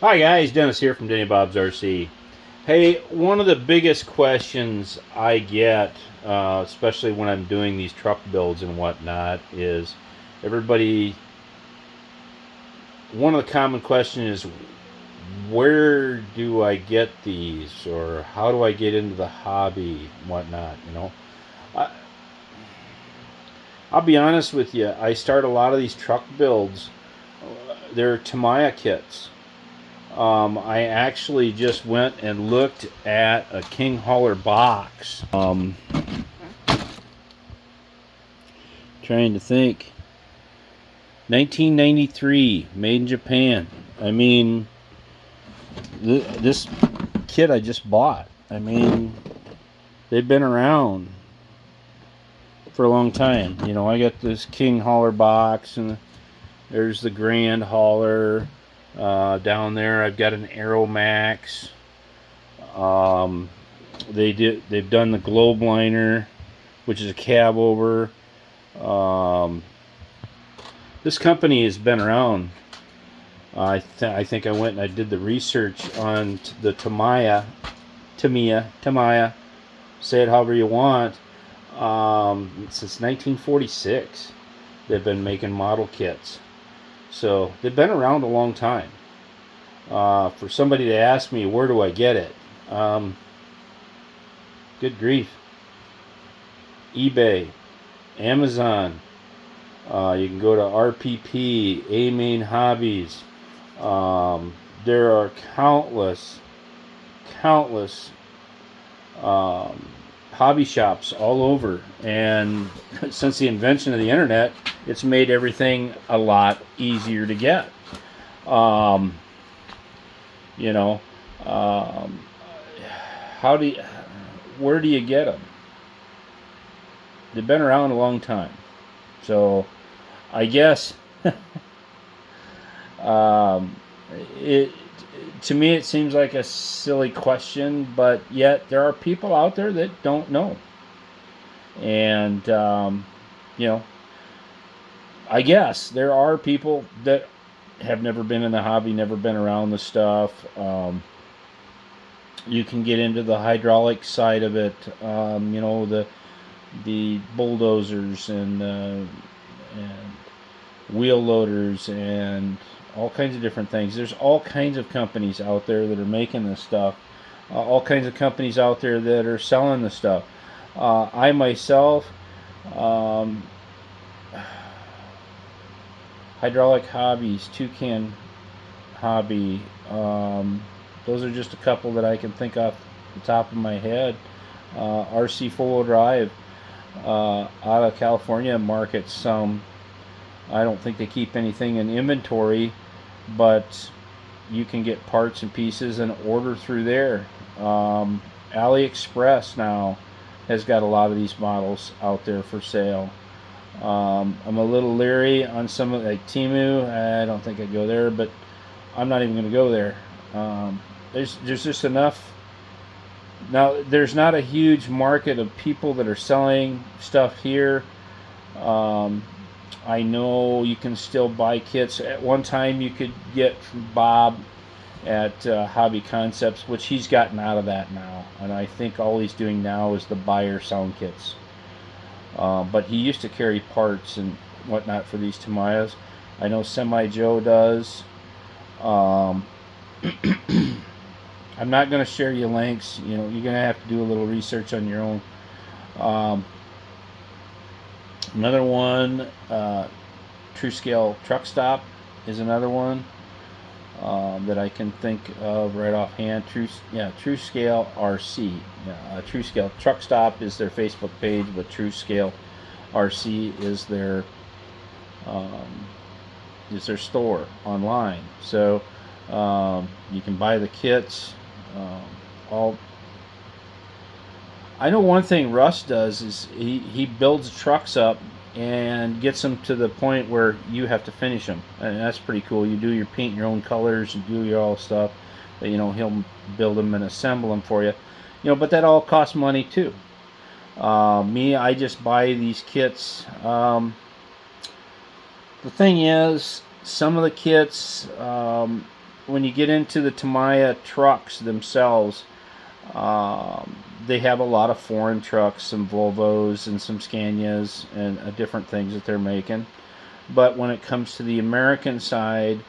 Hi guys, Dennis here from Denny Bob's RC. Hey, one of the biggest questions I get, especially when I'm doing these truck builds and whatnot, is everybody. One of the common questions is, where do I get these, or how do I get into the hobby and whatnot? I, I'll be honest with you. I start a lot of these truck builds. They're Tamiya kits. I actually just went and looked at a King Hauler box. Trying to think. 1993, made in Japan. I mean, this kit I just bought. I mean, they've been around for a long time. I got this King Hauler box, and there's the Grand Hauler. Down there, I've got an Aero Max. They've done the Globe Liner, which is a cab over. This company has been around. I think I went and I did the research on the Tamiya, say it however you want. Since 1946, they've been making model kits. So they've been around a long time. For somebody to ask me, where do I get it? Good grief. eBay, Amazon. You can go to RPP, A Main Hobbies. There are countless hobby shops all over. And since the invention of the internet, it's made everything a lot easier to get. You know, where do you get them? They've been around a long time. So I guess it to me it seems like a silly question, but yet there are people out there that don't know. And I guess there are people that have never been in the hobby, never been around the stuff. You can get into the hydraulic side of it. The bulldozers and wheel loaders and all kinds of different things. There's all kinds of companies out there that are making this stuff. All kinds of companies out there that are selling the stuff. I myself, Hydraulic Hobbies, Toucan Hobby. Those are just a couple that I can think off the top of my head. RC 4-wheel drive out of California markets some. I don't think they keep anything in inventory, but you can get parts and pieces and order through there. AliExpress now has got a lot of these models out there for sale. I'm a little leery on some of like Temu. I don't think I'd go there, but I'm not even going to go there. There's just enough. Now there's not a huge market of people that are selling stuff here. I know you can still buy kits. At one time, you could get from Bob at Hobby Concepts, which he's gotten out of that now. And I think all he's doing now is the buyer sound kits. But he used to carry parts and whatnot for these Tamiyas. I know Semi Joe does. I'm not going to share you links. You're going to have to do a little research on your own. Another one, True Scale Truck Stop is another one that I can think of right offhand. True Scale RC. True Scale Truck Stop is their Facebook page, but True Scale RC is their store online. So you can buy the kits. I know one thing Russ does is he builds trucks up and gets them to the point where you have to finish them, and that's pretty cool. You do your paint your own colors and do your all stuff, but he'll build them and assemble them for you. But that all costs money too. I just buy these kits. The thing is, some of the kits when you get into the Tamiya trucks themselves, they have a lot of foreign trucks, some Volvos and some Scanias and different things that they're making. But when it comes to the American side,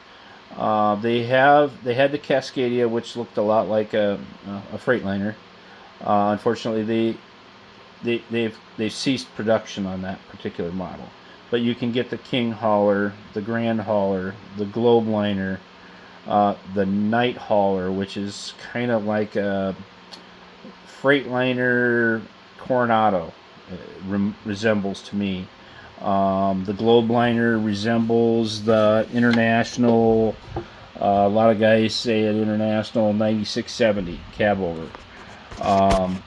they had the Cascadia, which looked a lot like a Freightliner. Unfortunately, they've ceased production on that particular model. But you can get the King Hauler, the Grand Hauler, the Globe Liner, the Night Hauler, which is kind of like a Freightliner Coronado. It resembles to me. The Globe Liner resembles the International. A lot of guys say an International 9670 cab over.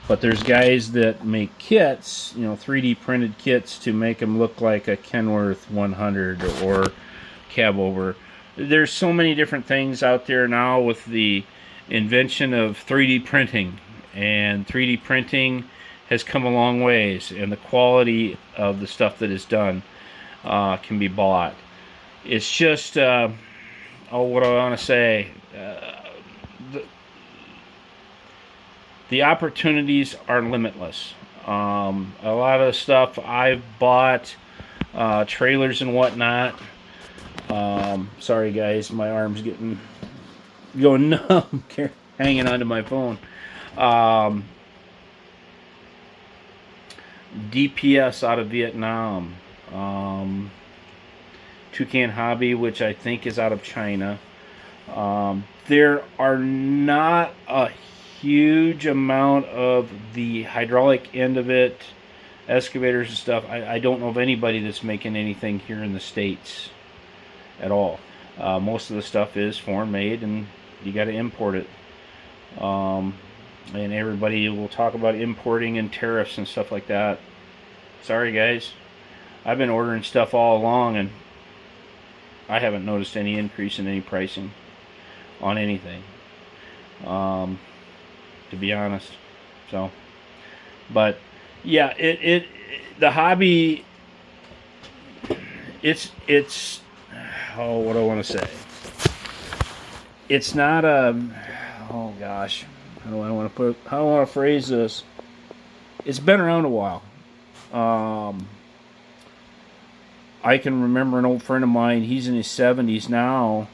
But there's guys that make kits, 3D printed kits to make them look like a Kenworth 100 or cab over. There's so many different things out there now with the invention of 3D printing, and 3D printing has come a long ways, and the quality of the stuff that is done can be bought. It's just, what do I want to say? The opportunities are limitless. A lot of the stuff I've bought, trailers and whatnot. Sorry guys, my arm's going numb, hanging onto my phone. DPS out of Vietnam. Toucan Hobby, which I think is out of China. There are not a huge amount of the hydraulic end of it, excavators and stuff. I don't know of anybody that's making anything here in the States at all. Most of the stuff is foreign made, and you got to import it. And everybody will talk about importing and tariffs and stuff like that. Sorry guys, I've been ordering stuff all along, and I haven't noticed any increase in any pricing on anything, to be honest. So, but yeah, the hobby, it's what do I want to say? It's not oh gosh, how do I want to phrase this? It's been around a while. I can remember an old friend of mine. He's in his 70s now.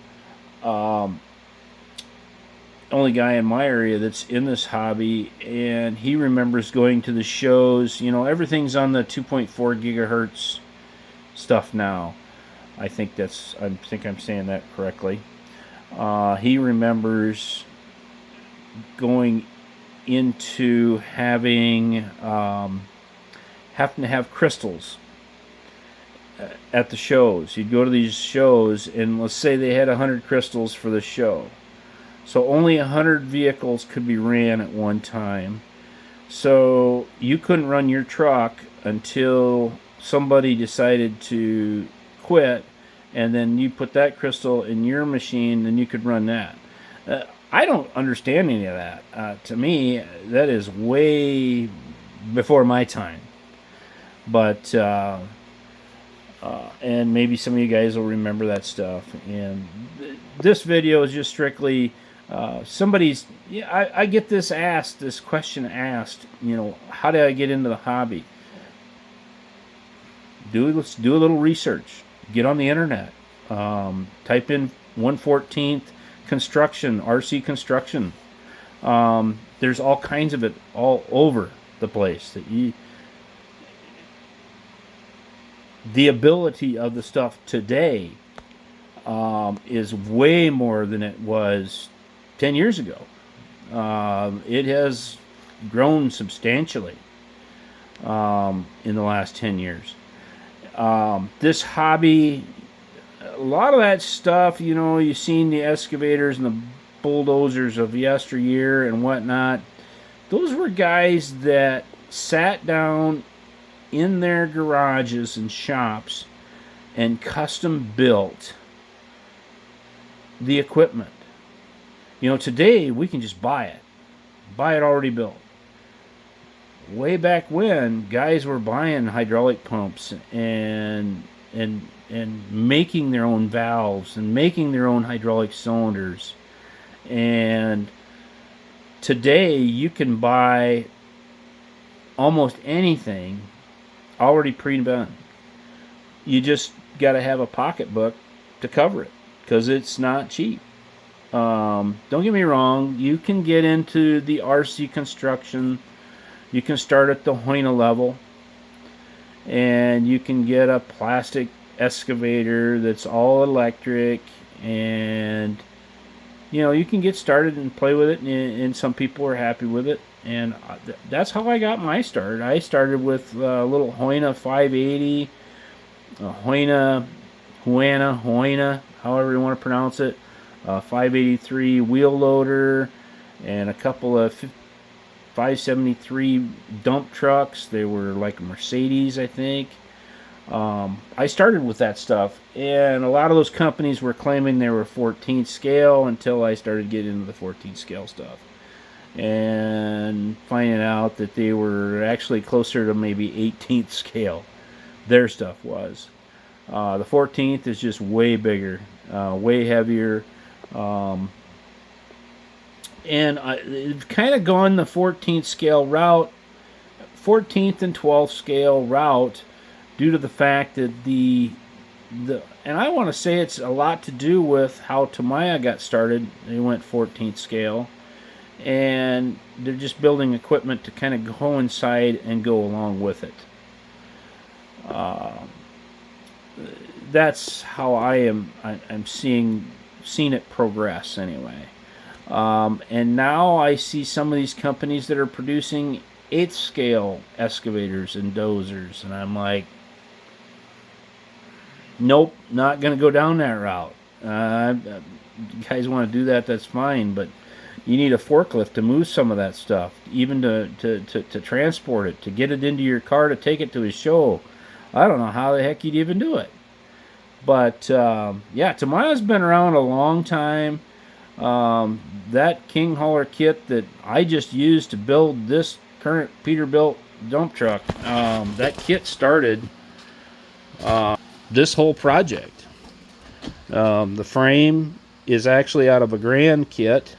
Only guy in my area that's in this hobby, and he remembers going to the shows. Everything's on the 2.4 gigahertz stuff now. I think I'm saying that correctly. He remembers going into having to have crystals at the shows. You'd go to these shows, and let's say they had 100 crystals for the show. So only 100 vehicles could be ran at one time. So you couldn't run your truck until somebody decided to quit, and then you put that crystal in your machine, and you could run that. I don't understand any of that. To me, that is way before my time. But and maybe some of you guys will remember that stuff. And this video is just strictly somebody's. Yeah, I get this question asked. How did I get into the hobby? Let's do a little research. Get on the internet. Type in 1/14th construction, RC construction. There's all kinds of it all over the place. The ability of the stuff today is way more than it was 10 years ago. It has grown substantially in the last 10 years. This hobby, a lot of that stuff, you've seen the excavators and the bulldozers of yesteryear and whatnot. Those were guys that sat down in their garages and shops and custom built the equipment. Today we can just buy it already built. Way back when, guys were buying hydraulic pumps and making their own valves and making their own hydraulic cylinders And today you can buy almost anything already pre-done. You just got to have a pocketbook to cover it because it's not cheap. Don't get me wrong, you can get into the RC construction. You can start at the Hoyna level, and you can get a plastic excavator that's all electric, and you can get started and play with it, and some people are happy with it. And that's how I got my start. I started with a little Hoyna 580, a Hoyna, however you want to pronounce it, 583 wheel loader, and a couple of 573 dump trucks. They were like Mercedes, I think. I started with that stuff, and a lot of those companies were claiming they were 14th scale until I started getting into the 14th scale stuff and finding out that they were actually closer to maybe 18th scale. Their stuff was. The 14th is just way bigger, way heavier. And I've kind of gone the 14th scale route, 14th and 12th scale route, due to the fact that and I want to say it's a lot to do with how Tamiya got started. They went 14th scale, and they're just building equipment to kind of coincide and go along with it. That's how I'm seeing it progress anyway. And now I see some of these companies that are producing 8th scale excavators and dozers, and I'm like, nope, not going to go down that route. You guys want to do that, that's fine, but you need a forklift to move some of that stuff, even to transport it, to get it into your car, to take it to a show. I don't know how the heck you'd even do it. But, yeah, Tamiya's been around a long time. That King Hauler kit that I just used to build this current Peterbilt dump truck, that kit started this whole project. The frame is actually out of a Grand kit,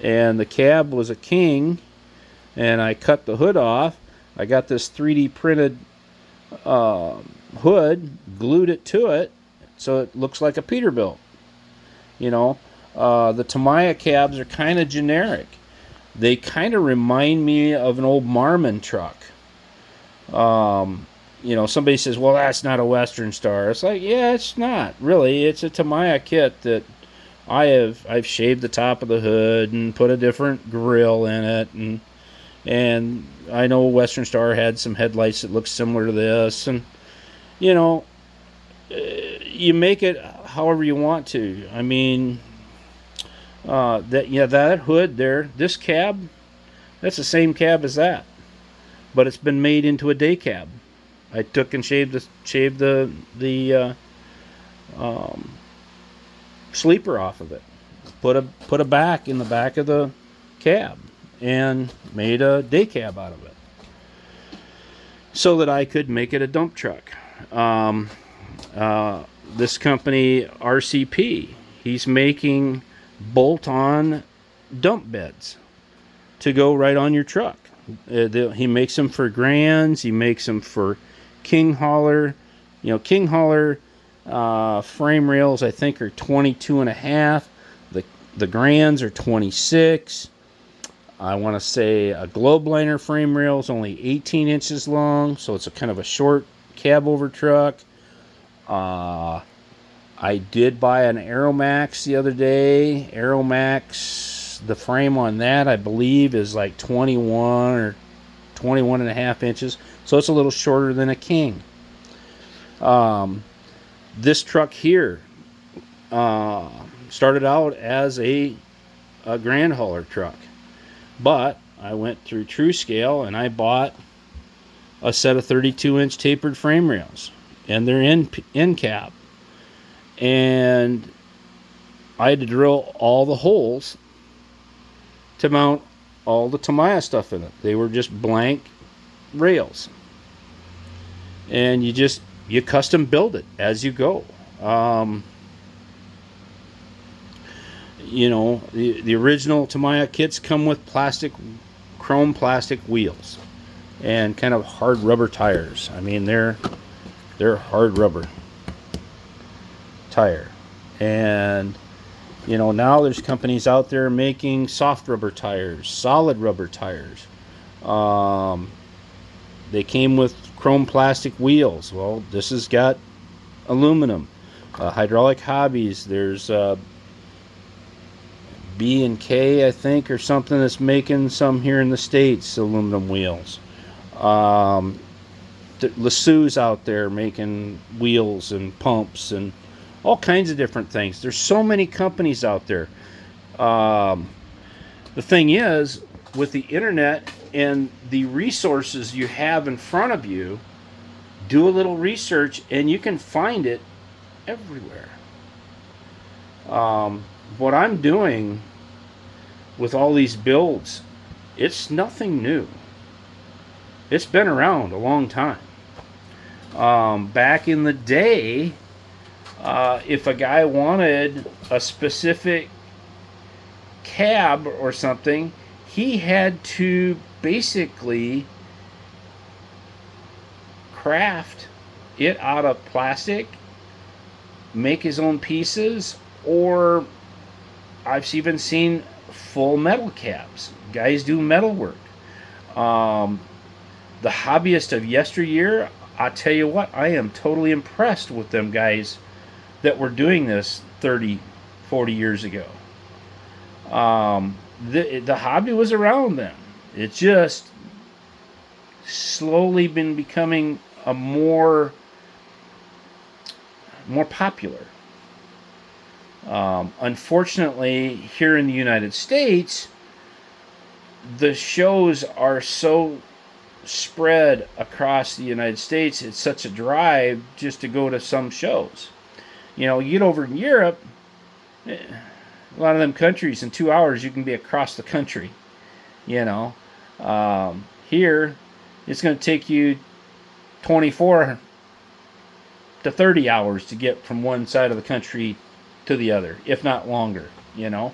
and the cab was a King, and I cut the hood off. I got this 3D printed hood, glued it to it so it looks like a Peterbilt. The Tamiya cabs are kind of generic. They kind of remind me of an old Marmon truck. Somebody says, well, that's not a Western Star. It's like, yeah, it's not really. It's a Tamiya kit that I've shaved the top of the hood and put a different grill in it, and I know Western Star had some headlights that look similar to this, and you make it however you want to. I mean, that hood there, this cab, that's the same cab as that, but it's been made into a day cab. I took and shaved the sleeper off of it, put a back in the back of the cab, and made a day cab out of it, so that I could make it a dump truck. This company RCP, he's making bolt-on dump beds to go right on your truck. He makes them for Grands. He makes them for King Hauler. King Hauler frame rails, I think, are 22 and a half. The Grands are 26. I want to say a Globeliner frame rail is only 18 inches long, so it's a kind of a short cab over truck. I did buy an Aeromax the other day. Aeromax, the frame on that, I believe, is like 21 or 21 and a half inches. So it's a little shorter than a King. This truck here started out as a Grand Hauler truck. But I went through True Scale and I bought a set of 32-inch tapered frame rails. And they're in cap. And I had to drill all the holes to mount all the Tamiya stuff in it. They were just blank rails. And you custom build it as you go. You know, the original Tamiya kits come with chrome plastic wheels and kind of hard rubber tires. I mean, they're hard rubber tire. And you know, now there's companies out there making soft rubber tires, solid rubber tires. Um, they came with chrome plastic wheels. Well, this has got aluminum. Hydraulic Hobbies. There's B&K, I think, or something that's making some here in the States, aluminum wheels. Lasso's out there making wheels and pumps and all kinds of different things. There's so many companies out there. The thing is, with the internet and the resources you have in front of you, do a little research and you can find it everywhere. What I'm doing with all these builds, it's nothing new. It's been around a long time. Back in the day, if a guy wanted a specific cab or something, he had to basically craft it out of plastic, make his own pieces, or I've even seen full metal cabs. Guys do metal work. The hobbyist of yesteryear, I tell you what, I am totally impressed with them guys that were doing this 30, 40 years ago. The hobby was around then. It just slowly been becoming a more popular. Unfortunately, here in the United States, the shows are so spread across the United States. It's such a drive just to go to some shows. You know, you get over in Europe, a lot of them countries, in 2 hours you can be across the country. You know, here it's going to take you 24 to 30 hours to get from one side of the country to the other, if not longer. You know,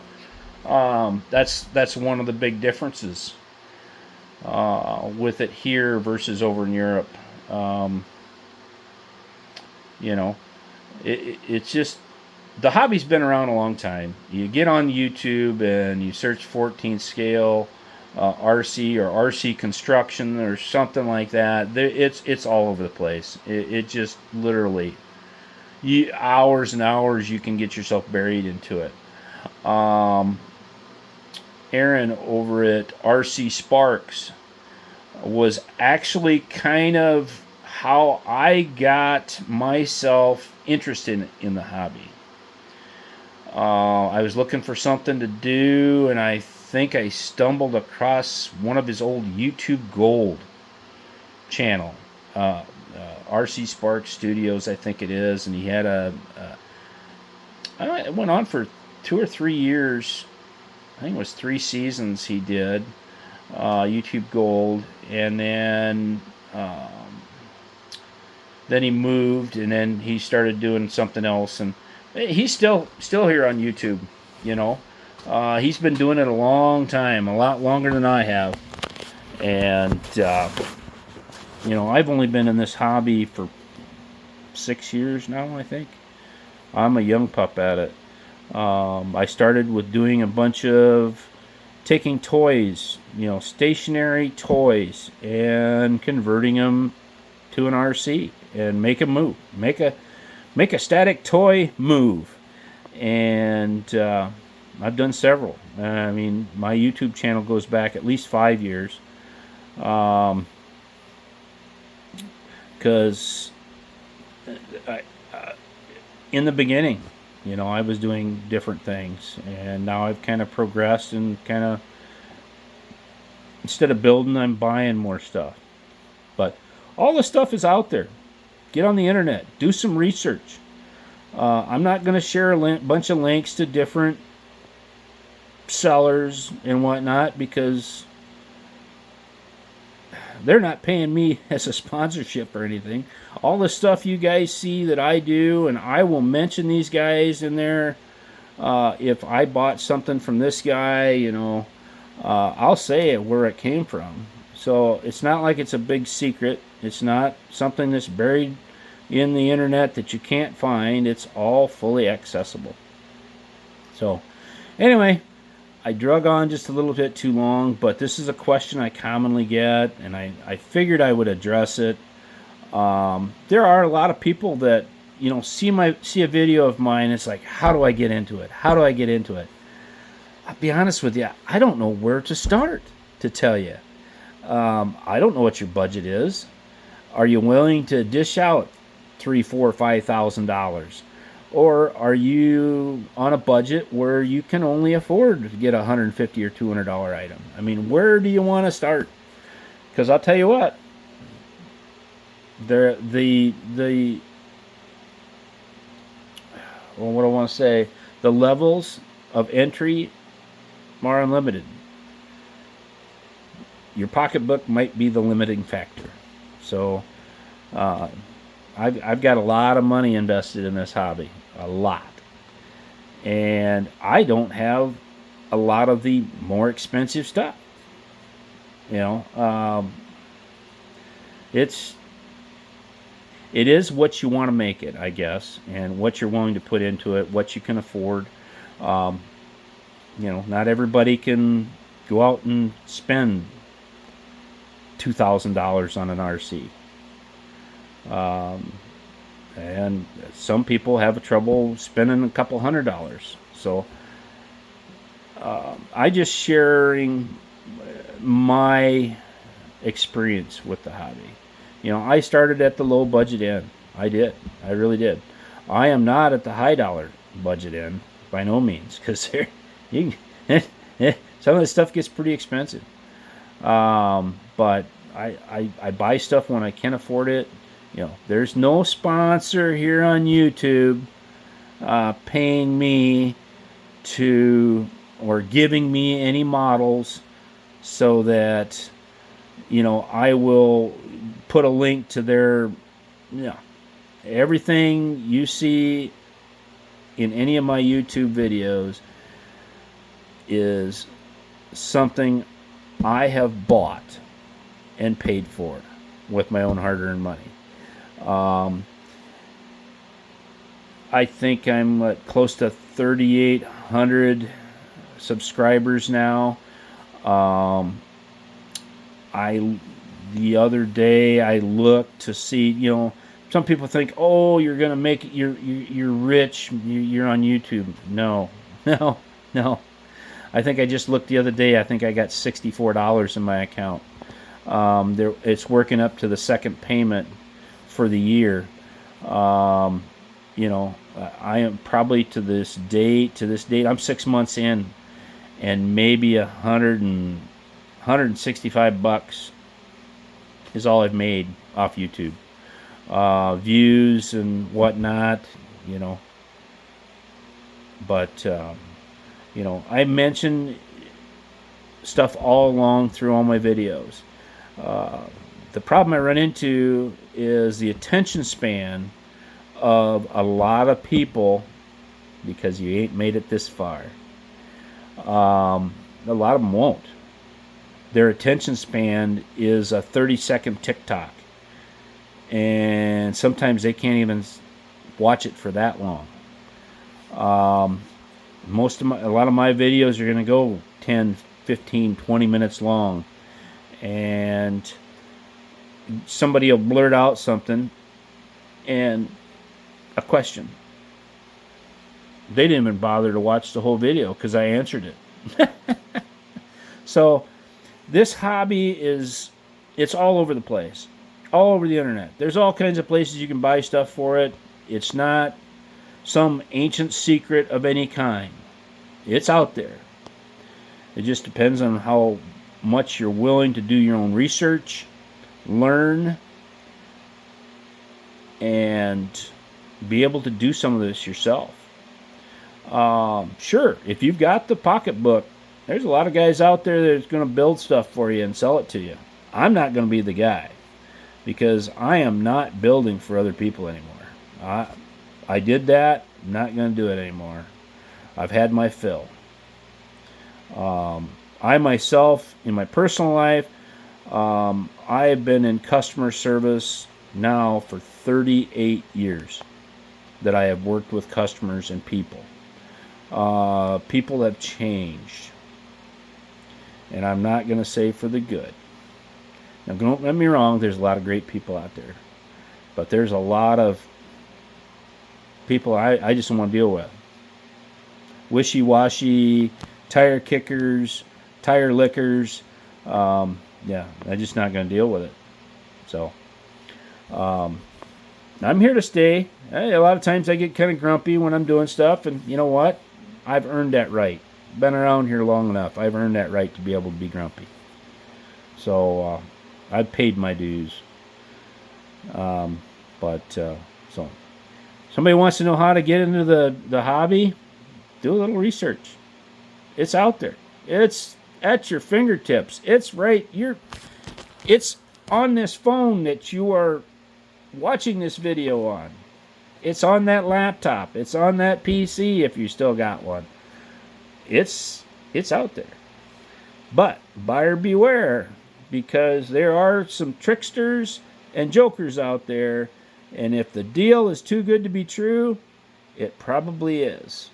that's one of the big differences with it here versus over in Europe. You know, it's just, the hobby's been around a long time. You get on YouTube and you search 14th scale RC or RC construction or something like that. It's all over the place. It just literally, hours and hours you can get yourself buried into it. Aaron over at RC Sparks was actually kind of how I got myself interested in the hobby. I was looking for something to do, and I think I stumbled across one of his old YouTube Gold channel, RC Sparks Studios, I think it is, and he had it went on for 2 or 3 years. I think it was 3 seasons he did, YouTube Gold, and then he moved, and then he started doing something else, and he's still here on YouTube. You know, he's been doing it a long time, a lot longer than I have, and you know, I've only been in this hobby for 6 years now. I think I'm a young pup at it. I started with doing a bunch of taking toys, you know, stationary toys, and converting them to an RC and make a move, make a static toy move. And I've done several. I mean, my YouTube channel goes back at least 5 years, because in the beginning, you know, I was doing different things, and now I've kind of progressed and kind of, instead of building, I'm buying more stuff. But all the stuff is out there. Get on the internet, do some research. I'm not going to share a bunch of links to different sellers and whatnot, because they're not paying me as a sponsorship or anything. All the stuff you guys see that I do, and I will mention these guys in there If I bought something from this guy, I'll say it where it came from. So it's not like it's a big secret. It's not something that's buried in the internet that you can't find. It's all fully accessible. So anyway, I drug on just a little bit too long, but this is a question I commonly get, and I figured I would address it. There are a lot of people that see a video of mine. It's like, how do I get into it? How do I get into it? I'll be honest with you, I don't know where to start. To tell you, I don't know what your budget is. Are you willing to dish out $3, $4, $5,000? Or are you on a budget where you can only afford to get a $150 or $200 item? I mean, where do you want to start? Because I'll tell you what, the well, what I want to say, the levels of entry are unlimited. Your pocketbook might be the limiting factor. So, I've got a lot of money invested in this hobby, a lot, and I don't have a lot of the more expensive stuff. It is what you want to make it, I guess, and what you're willing to put into it, what you can afford. Not everybody can go out and spend $2,000 on an RC. And some people have trouble spending a couple $100. So I just sharing my experience with the hobby. I started at the low budget end. I did. I really did. I am not at the high dollar budget end by no means, because some of this stuff gets pretty expensive. But I buy stuff when I can afford it. There's no sponsor here on YouTube paying me or giving me any models so that I will put a link to their everything you see in any of my YouTube videos is something I have bought and paid for with my own hard-earned money. I think I'm close to 3,800 subscribers now. The other day I looked to see, some people think, oh, you're gonna make it, you're rich, you're on YouTube. No. I think I just looked the other day. I think I got $64 in my account. It's working up to the second payment for the year. I am probably to this date, I'm 6 months in, and maybe $165 is all I've made off YouTube. Views and whatnot, but I mention stuff all along through all my videos. The problem I run into is the attention span of a lot of people, because you ain't made it this far. A lot of them won't. Their attention span is a 30-second TikTok, and sometimes they can't even watch it for that long. A lot of my videos are going to go 10, 15, 20 minutes long, and somebody will blurt out something and a question. They didn't even bother to watch the whole video because I answered it. So this hobby it's all over the place, all over the internet. There's all kinds of places you can buy stuff for it. It's not some ancient secret of any kind. It's out there. It just depends on how much you're willing to do your own research, learn, and be able to do some of this yourself. Sure, if you've got the pocketbook, there's a lot of guys out there that's going to build stuff for you and sell it to you. I'm not going to be the guy, because I am not building for other people anymore. I did that. I'm not going to do it anymore. I've had my fill. I myself, in my personal life, I have been in customer service now for 38 years that I have worked with customers and people. People have changed. And I'm not going to say for the good. Now, don't get me wrong, there's a lot of great people out there. But there's a lot of people I just don't want to deal with. Wishy-washy, tire kickers, tire lickers. Yeah, I'm just not going to deal with it. So, I'm here to stay. A lot of times I get kind of grumpy when I'm doing stuff, and you know what? I've earned that right. Been around here long enough. I've earned that right to be able to be grumpy. So, I've paid my dues. So, somebody wants to know how to get into the hobby, do a little research. It's out there. It's at your fingertips. It's right. It's on this phone that you are watching this video on. It's on that laptop. It's on that PC if you still got one. It's out there. But buyer beware, because there are some tricksters and jokers out there, and if the deal is too good to be true, it probably is.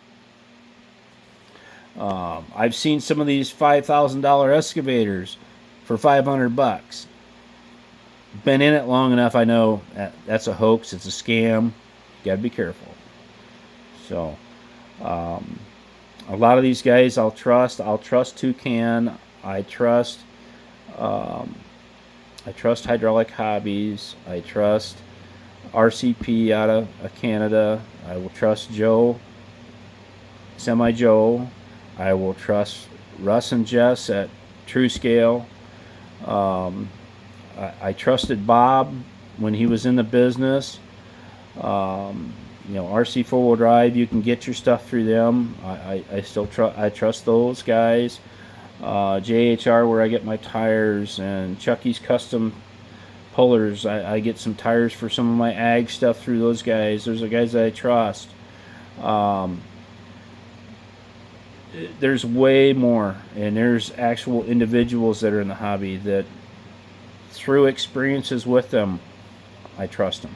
I've seen some of these $5,000 excavators for $500. Been in it long enough, I know that's a hoax. It's a scam. You got to be careful. So, a lot of these guys I'll trust. I'll trust Toucan. I trust Hydraulic Hobbies. I trust RCP out of Canada. I will trust Joe, Semi Joe. I will trust Russ and Jess at True Scale. I trusted Bob when he was in the business. RC 4-wheel drive, you can get your stuff through them. I still trust those guys. JHR, where I get my tires, and Chucky's Custom Pullers. I get some tires for some of my ag stuff through those guys. Those are guys that I trust. There's way more, and there's actual individuals that are in the hobby that, through experiences with them, I trust them.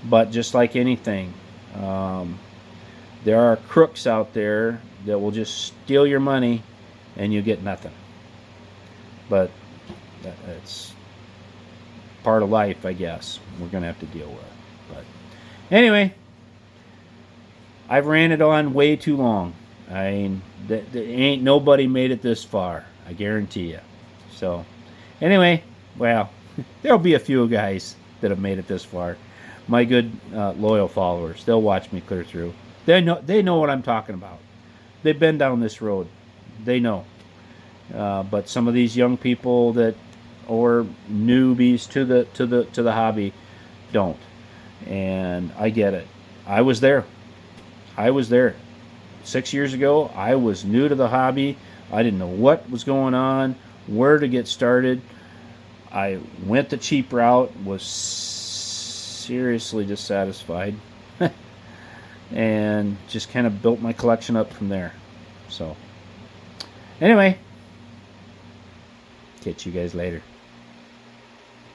But just like anything, there are crooks out there that will just steal your money and you get nothing. But that's part of life, I guess. We're going to have to deal with it. But anyway, I've ranted on way too long. I mean, ain't nobody made it this far, I guarantee you. So, anyway, well, there'll be a few guys that have made it this far. My good loyal followers, they'll watch me clear through. They know what I'm talking about. They've been down this road. They know. But some of these young people that or newbies to the hobby don't. And I get it. I was there. 6 years ago, I was new to the hobby. I didn't know what was going on, where to get started. I went the cheap route, was seriously dissatisfied, and just kind of built my collection up from there. So, anyway, catch you guys later.